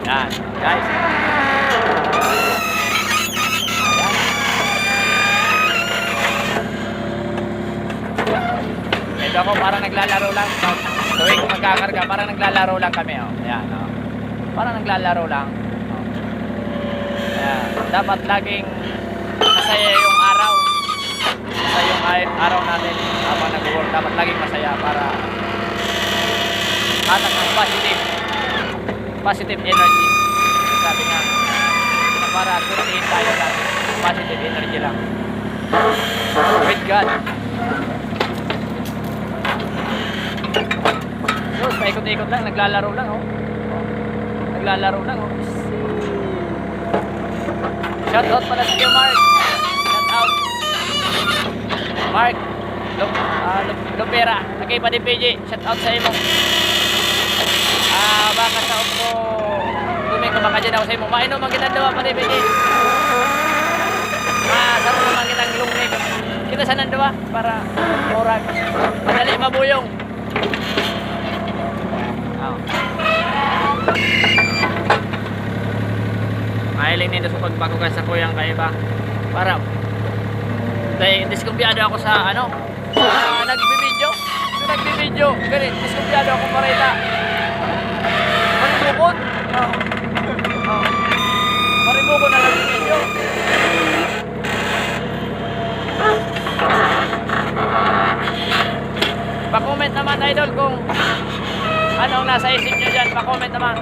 Yan, guys. Ito ako parang naglalaro lang. Tuwing magkakarga, parang naglalaro lang kami. Oh. Ayan, oh. Parang naglalaro lang. Oh. Ayan. Dapat laging masaya yung araw. Masaya yung araw natin habang nag-work. Dapat laging masaya para hatak ng positive energy. Sabi nga, na para suriin tayo lang. Positive energy lang. With God. So, paikot-ikot lang, naglalaro lang, oh. Naglalaro lang, oh. Shout out pala sa iyo, Mark. Shout out. Mark Lupera, okay pa din PJ. Shout out sa imo. Baka sa ko tuming ka baka dyan ako sa imo. Mainom ang ginandawa pa din PJ. Sarap naman kitang lungnig. Kita sa nandawa para murag madali mabuyong. Mahiling nito sa pagbakugan sa kuyang kaiba para dahil diskumpiyado ako sa ano sa nagbibideo ganit diskumpiyado ako para ita maribukod maribukod na nagbibideo pa-comment naman idol kung anong nasa isip nyo dyan, pa-comment naman.